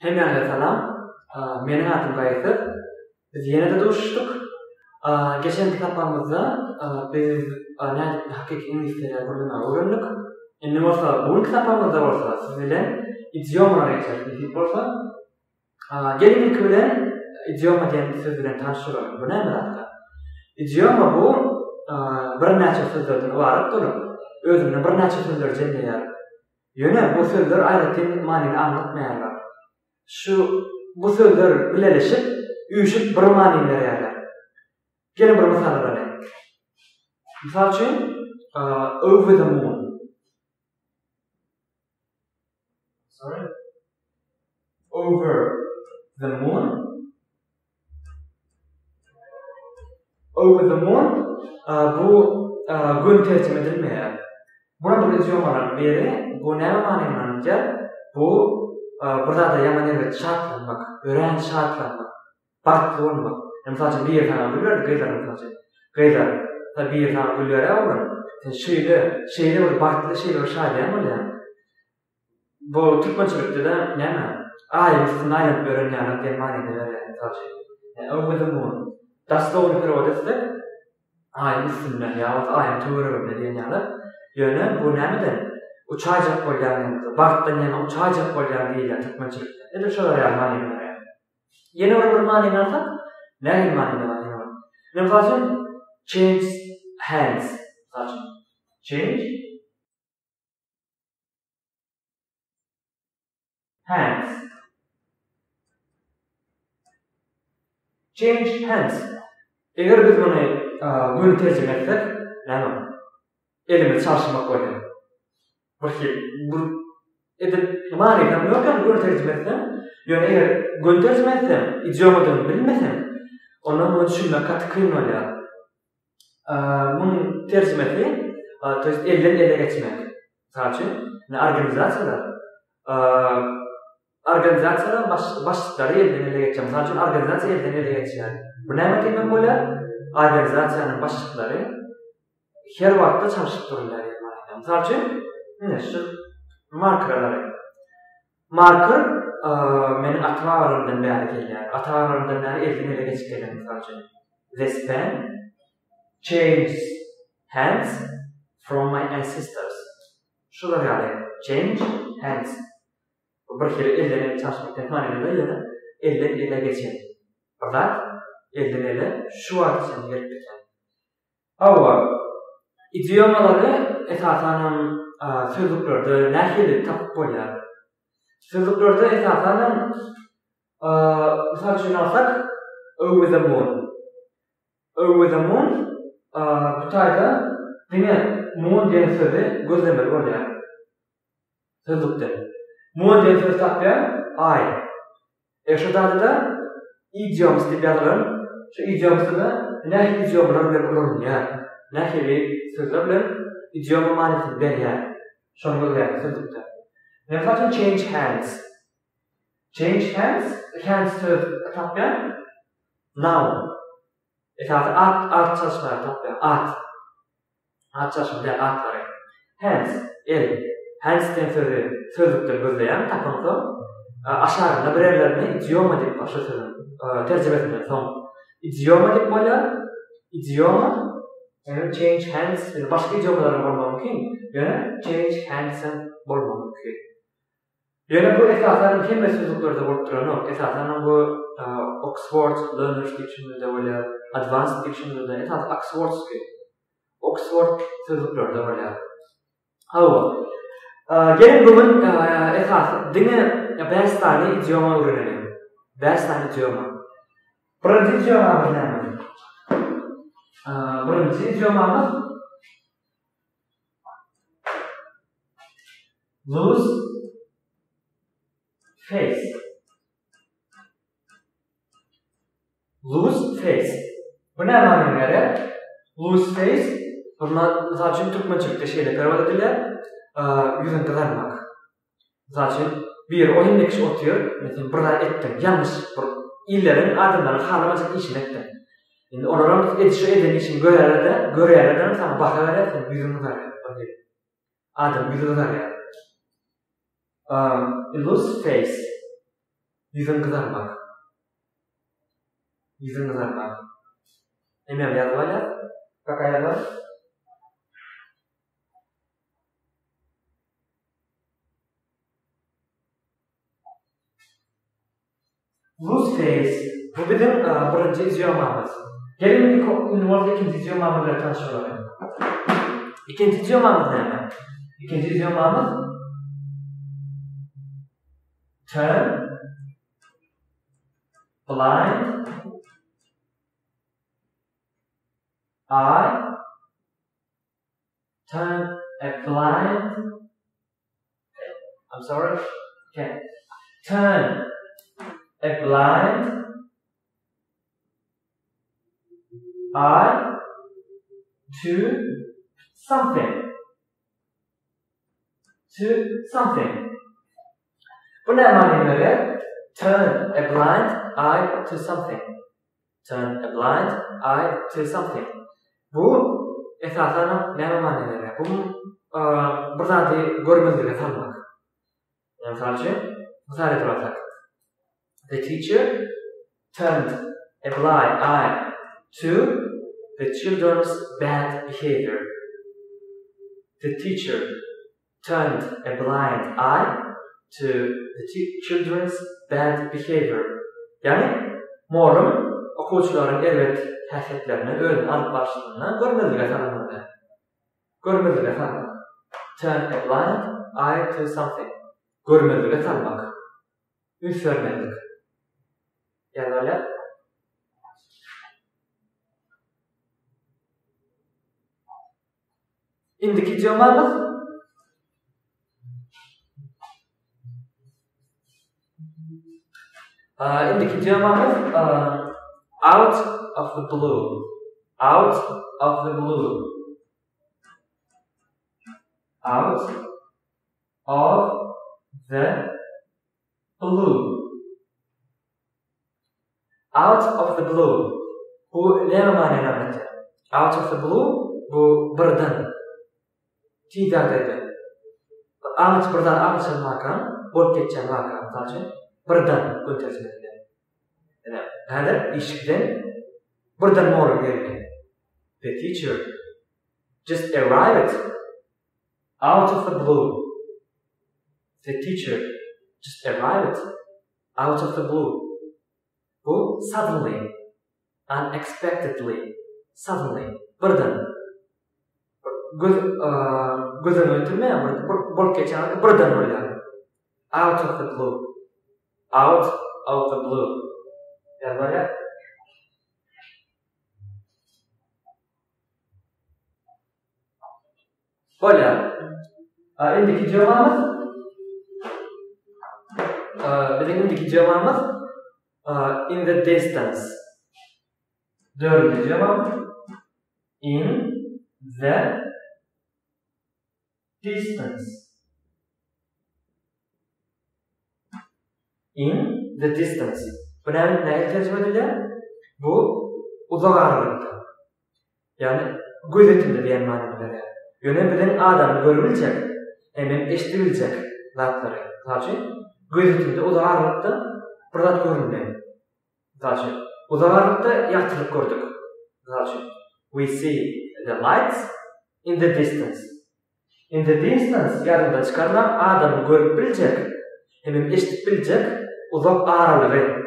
Hemen selam. Benim adım Gayet. Biz yine de duruştuk. Geçen kitaplarımızda biz hakiki İngilizce kurduğuna öğrendik. Şimdi olsa bu kitaplarımızda olsa sizlerle idiomalar geçersiniz olsa gelin ilk bilen idioma diyen sözlerden tanıştıralım. Bu ne demek? İdioma bu bir neçe sözlerden ibaret olup özünde bir neçe sözler cemleyer. Yine bu sözler ayrıca manini anlatmayarlar. Bu sözler birleşip, uyuşup bir manini verirler. Gelin bir misal verelim. Misal için, over the moon. Sorry? Over the moon. Over the moon, bu gün tercüme edilmeyer. Buna bir idiomaların biri, bu ne manini anlatacak? Bu burada da yaman evet şartlanmak, öğren şartlanmak, farklı olmak. Mesela bir tane biliyor, gaylar mesela. Gaylar, tabi bir tane biliyor ya oğlum. Şeyde bir farklı şeyler şahiden oluyor. Bu Türkmençilikte de ne mi? Ayımsın ayım öğrenyanı diye manini veriyor mesela. Over the moon. Dastovni periodesi ayımsın ya, ayım tüvürüm diye yani. Yani bu ne midir? Uçacak bolyanı, barktan yana uçacak bolyanı değil Türkmençilikte. Nedir şöyle ya manini veriyor. Yeni bir manini alsak, ne gibi manini var? Mesela change hands. Change hands. Change hands. Eğer biz bunu gün tercüme etsek, ne mi? Elimiz çalışmak oluyor. Bakayım, bu edip maniden yokken gün tercüme etsem, yani eğer gün tercüme etsem, idiomadan bilmesem, onu düşünmek katı kıyım oluyor. Bunun tercümesi, elden ele geçmek. Sadece organizasyada başlıkları elden ele geçeceğim. Sadece organizasya elden ele geçeceğim. Bu ne demek böyle? Organizasyanın başlıkları her vakti çalışıp dururlar. Sadece şu markerları. Marker benim atalarımdan beri geliyor. Atalarımdan beri elden ele geçeceğim sadece. This pen changes hands from my ancestors. Şular yani change hands. Bir kere elden ele çalışmaktan manada yani elden ele geçen. Fakat elden ele şu vaktin gelip geçen. Ama idiomaları esasen sözlüklerde nehirli tapıp oluyor. Sözlüklerde esasen misal için alsak over the moon. Over the moon bu tayda yine moon diyen sözü gözlemeli oluyor. Sözlükte. Moon diyen sözü tapıyan ay. Şu da idioms diye yazılan, şu idiomsu da nehir idiomlar bilen oluyor. Nehirli sözler idioma manisi veriyor. Şunu oluyor sözlükte. Mesela change hands. Change hands, hands sözü tapıyan noun. Esasında at çalışmaları tapıyor. At çalışmaları atları. Hands, el. Hands diyen sözlükten gözleyen tapınsa aşağıda birerlerine idioma deyip başka sözün tercümesinden son. İdioma deyip böyle idioma yani change hands başka idiomaların olma mümkün. Yani change hands'ın olma mümkün. Yani bu esasında hem sözlüklerde bulup duran esasında bu Oxford Learner's Dictionary'de böyle Advanced Dictionary'de esas Oxford sözlüklerde böyle. Hava. Gelin bugün esas dine 5 tane idioma öğrenelim. 5 tane idioma. Birinci idiomamız ne? Birinci idiomamız lose face. Lose face. Bu ne anlamına gelir? Lose face. Bunlar sadece Türkmençilikte şeyle pervat edilir. Yüzün kızarmak. Sadece bir oyun kişi oturuyor. Mesela burada ettim. Yanlış. İllerin adımların harlamacık işini ettim. Yani onların edin için görüyorlardan sana bakıverler. Yüzünü kızarıyor. Adım yüzünü kızarıyor. Lose face. Yüzün kızarmak. Yüzün kızarmak. Emem yazıp alır. Bak ayarlar. Lose face. Bu bizim birinci idiomamız. Gelin ünlüğümüzde ikinci idiomamızla tanışalım. İkinci idiomamız ne? İkinci idiomamız turn blind eye. Turn a blind. I'm sorry. Okay. Turn a blind eye to something. To something. Bu ne manaya göre? Turn a blind eye to something. Turn a blind eye to something. Bu esasen ne manaya göre? Bu bir zatı görmezliğe salmak. Yani sadece misal etmek. The teacher turned a blind eye to the children's bad behavior. The teacher turned a blind eye to the children's bad behavior. Yani muallim okuwçylaryň elbet häsiýetlerini özüň alyp başlygyna görmezlige salmaly. Görmezlige salmak. Turn a blind eye to something. Görmezlige salmak. Üç vermezlik. Yani öyle. İndiki idiomamız indiki idiomamız out of the blue. Out of the blue. Out of the blue. Out of the blue. Bu ne manaya gelir? Out of the blue bu birden. Tidadaydı. Anıç birden anıçın vakan, bolup ketçen vakan taçın birden götürülmedi. Yani hadi işikden birden morum geldi. The teacher just arrived out of the blue. The teacher just arrived out of the blue. Bu suddenly, unexpectedly, suddenly, birden. Gözün ötürme, bolup ketçen birden bolýar. Out of the blue. Out of the blue. Yani böyle. Böyle. İndiki idiomamız bizim indiki idiomamız in the distance. Dördüncü idiomamız in the distance. In the distance. Bu neye tercüme edilir? Bu uzaklıkta. Yani gözetimde diyen manada. Yöne bilen adam görülecek, hemen eşitilecek zatları. Sadece gözetimde uzaklıkta bir zat görünmüyor. Sadece uzaklıkta yaxşılık gördük. Sadece we see the lights in the distance. In the distance yarında çıkarılan adam görüp bilecek, hemen eşitip bilecek uzak aralığı.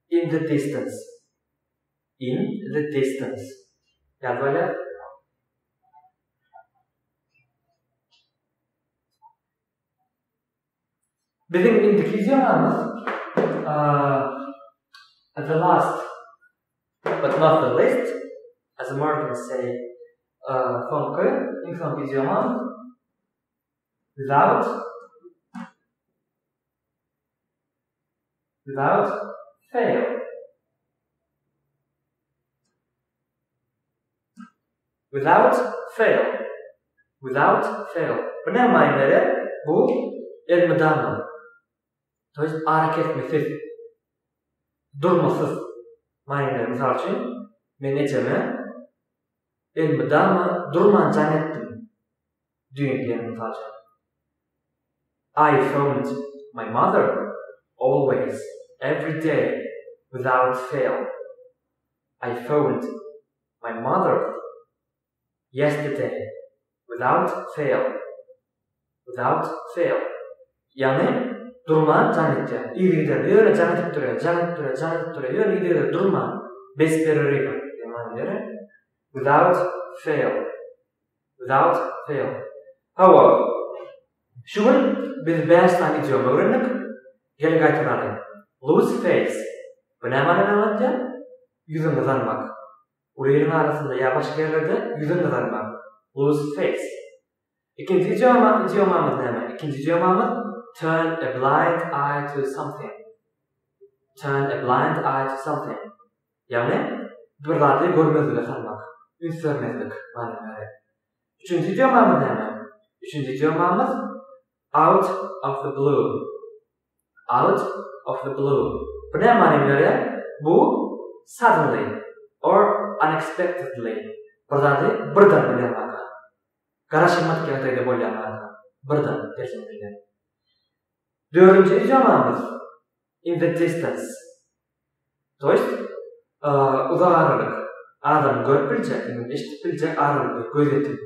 In the distance. In the distance. Yani böyle bizim indiki idiomamız the last but not the least, as Americans say, son idiomamız without fail. Without fail. Without fail. Bu ne manada? Bu elmidamı. To jest hareketmesiz. Durmasız. Manada. Misal için men neceme elmidamı durman janetdim. Düýün diýen misal için. I phoned my mother always, every day, without fail. I phoned my mother yesterday, without fail. Without fail. Yani durman canıtça. İyilikler öyle canıtıp duruyor. Öyle iyilikler durman. Bespereriyle. Yani without fail. Without fail. Hava. Şuun biz beyazdan idioma öğrendik. Gel gaytıralım. Lose face. Bu ne anlamda? Yüzün kızarmak. Ulerin arasında ya başka yerlerde yüzün kızarmak. Lose face. İkinci idiomamız ne? İkinci idiomamız turn a blind eye to something. Turn a blind eye to something. Yani bir radyo görmezliğe kalmak. Üns görmezlik. Üçüncü idiomamız ne? Üçüncü idiomamız out of the blue. Out of the blue. Bu ne anlamda? Bu suddenly or unexpectedly. Birden bilyanmak. Karışılmak gerektiği bolyanmak. Birden gerçekten. Dördüncü idiomamız in the distance. Uzağırlık. Adam görüp eşitip bilecek ağırlık, gözetim.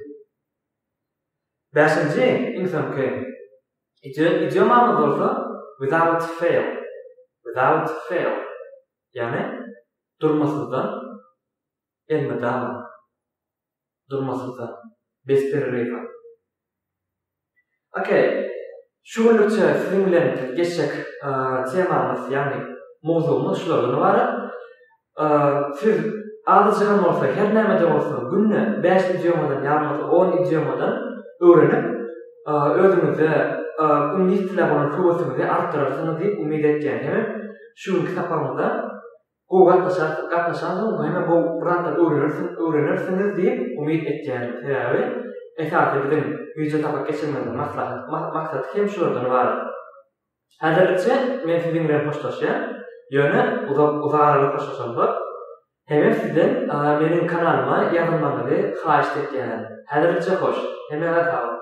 Beşinci insan ki idiomamız olsa without fail. Without fail. Yani durmasızdan elmeden. Durmasızdan. Bespereriyle. Okay. Şuurlukça sizinle geçecek temamız yani mevzumuz şulardan var. Siz ağzıcıgan olsa, her nemede olsa günne 5 idiomadan, yarın olsa 10 idiomadan öğrenip özünüze İngiliz tili olan kuvvetinizi arttırırsınız deyip ümit edeceğim. Hemen şu kitaplarımızda katlaşansınız, hemen bu brandan öğrenirsiniz deyip ümit edeceğim. Yani esasında bizim yüce tapak geçirmeden maksat hem şuradan var. Hazırlıkça ben sizinle poştaşıyorum. Yani uzağarlı poştaşımda. Hemen sizden benim kanalıma yazılmanızı xahiş edeceğim. Hazırlıkça hoş. Hemen sağ olun.